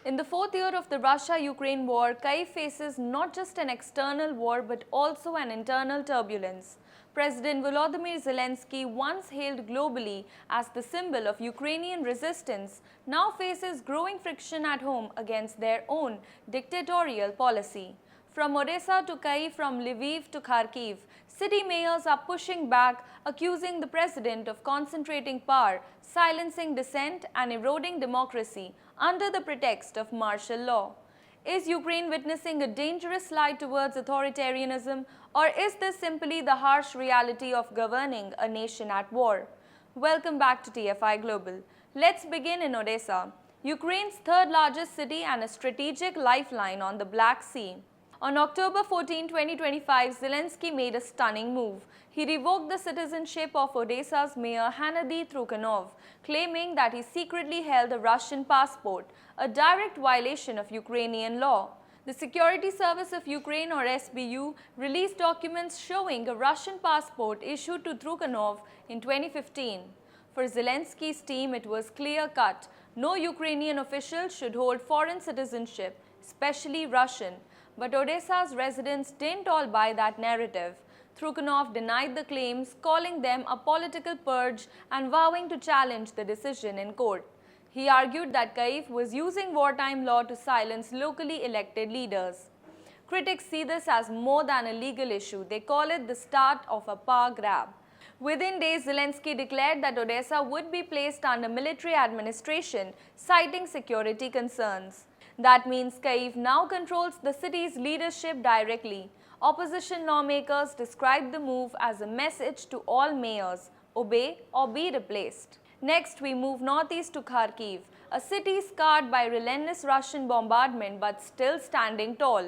In the fourth year of the Russia-Ukraine war, Kyiv faces not just an external war but also an internal turbulence. President Volodymyr Zelenskyy, once hailed globally as the symbol of Ukrainian resistance, now faces growing friction at home against their own dictatorial policy. From Odessa to Kyiv, from Lviv to Kharkiv, city mayors are pushing back, accusing the president of concentrating power, silencing dissent and eroding democracy under the pretext of martial law. Is Ukraine witnessing a dangerous slide towards authoritarianism, or is this simply the harsh reality of governing a nation at war? Welcome back to TFI Global. Let's begin in Odessa, Ukraine's third largest city and a strategic lifeline on the Black Sea. On October 14, 2025, Zelenskyy made a stunning move. He revoked the citizenship of Odessa's mayor Hennady Trukhanov, claiming that he secretly held a Russian passport, a direct violation of Ukrainian law. The Security Service of Ukraine, or SBU, released documents showing a Russian passport issued to Trukhanov in 2015. For Zelensky's team, it was clear-cut. No Ukrainian official should hold foreign citizenship, especially Russian. But Odessa's residents didn't all buy that narrative. Trukhanov denied the claims, calling them a political purge and vowing to challenge the decision in court. He argued that Kyiv was using wartime law to silence locally elected leaders. Critics see this as more than a legal issue. They call it the start of a power grab. Within days, Zelenskyy declared that Odessa would be placed under military administration, citing security concerns. That means Kyiv now controls the city's leadership directly. Opposition lawmakers described the move as a message to all mayors: obey or be replaced. Next, we move northeast to Kharkiv, a city scarred by relentless Russian bombardment but still standing tall.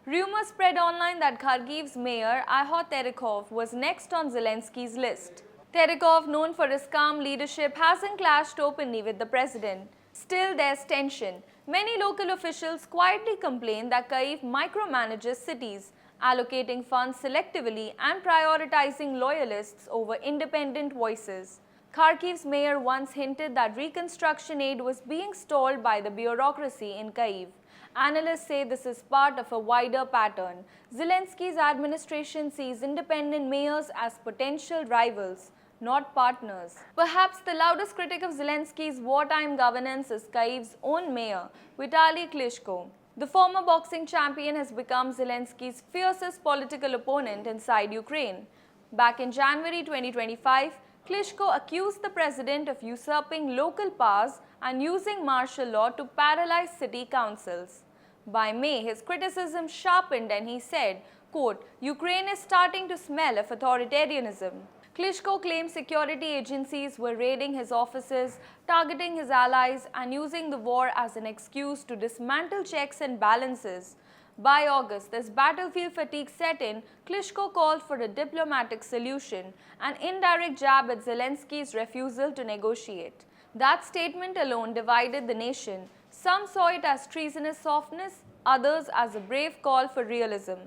Rumors spread online that Kharkiv's mayor, Ihor Terikov, was next on Zelensky's list. Terikov, known for his calm leadership, hasn't clashed openly with the president. Still, there's tension. Many local officials quietly complain that Kyiv micromanages cities, allocating funds selectively and prioritizing loyalists over independent voices. Kharkiv's mayor once hinted that reconstruction aid was being stalled by the bureaucracy in Kyiv. Analysts say this is part of a wider pattern. Zelensky's administration sees independent mayors as potential rivals, not partners. Perhaps the loudest critic of Zelensky's wartime governance is Kyiv's own mayor, Vitaly Klitschko. The former boxing champion has become Zelensky's fiercest political opponent inside Ukraine. Back in January 2025, Klitschko accused the president of usurping local powers and using martial law to paralyze city councils. By May, his criticism sharpened and he said, quote, "Ukraine is starting to smell of authoritarianism." Klitschko claimed security agencies were raiding his offices, targeting his allies, and using the war as an excuse to dismantle checks and balances. By August, as battlefield fatigue set in, Klitschko called for a diplomatic solution, an indirect jab at Zelensky's refusal to negotiate. That statement alone divided the nation. Some saw it as treasonous softness, others as a brave call for realism.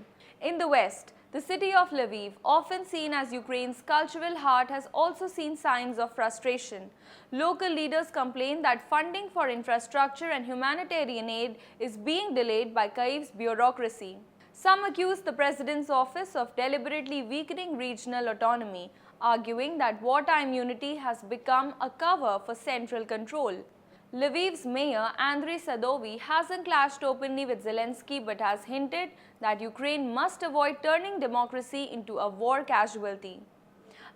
In the West, the city of Lviv, often seen as Ukraine's cultural heart, has also seen signs of frustration. Local leaders complain that funding for infrastructure and humanitarian aid is being delayed by Kyiv's bureaucracy. Some accuse the president's office of deliberately weakening regional autonomy, arguing that wartime unity has become a cover for central control. Lviv's mayor, Andriy Sadowy, hasn't clashed openly with Zelenskyy but has hinted that Ukraine must avoid turning democracy into a war casualty.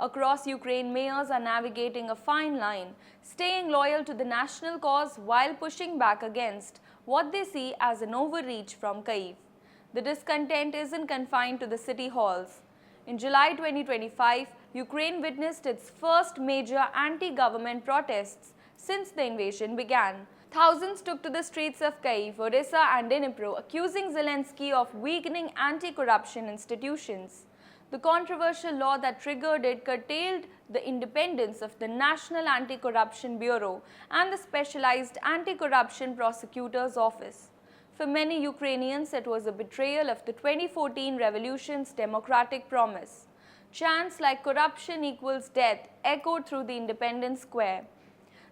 Across Ukraine, mayors are navigating a fine line, staying loyal to the national cause while pushing back against what they see as an overreach from Kyiv. The discontent isn't confined to the city halls. In July 2025, Ukraine witnessed its first major anti-government protests since the invasion began. Thousands took to the streets of Kyiv, Odessa and Dnipro, accusing Zelenskyy of weakening anti-corruption institutions. The controversial law that triggered it curtailed the independence of the National Anti-Corruption Bureau and the Specialized Anti-Corruption Prosecutor's Office. For many Ukrainians, it was a betrayal of the 2014 revolution's democratic promise. Chants like "corruption equals death" echoed through the Independence Square.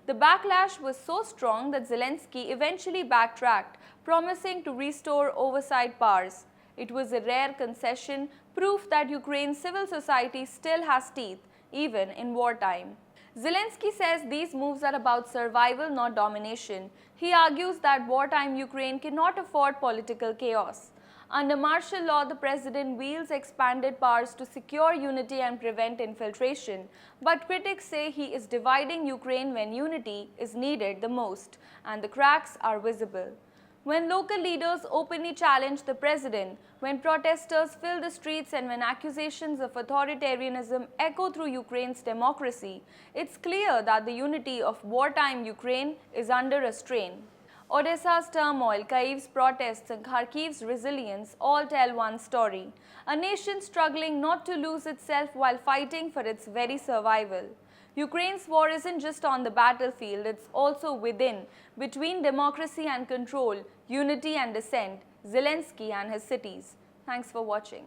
The backlash was so strong that Zelenskyy eventually backtracked, promising to restore oversight powers. It was a rare concession, proof that Ukraine's civil society still has teeth, even in wartime. Zelenskyy says these moves are about survival, not domination. He argues that wartime Ukraine cannot afford political chaos. Under martial law, the president wields expanded powers to secure unity and prevent infiltration. But critics say he is dividing Ukraine when unity is needed the most, and the cracks are visible. When local leaders openly challenge the president, when protesters fill the streets, and when accusations of authoritarianism echo through Ukraine's democracy, it's clear that the unity of wartime Ukraine is under a strain. Odessa's turmoil, Kyiv's protests, and Kharkiv's resilience all tell one story: a nation struggling not to lose itself while fighting for its very survival. Ukraine's war isn't just on the battlefield, it's also within, between democracy and control, unity and dissent, Zelenskyy and his cities. Thanks for watching.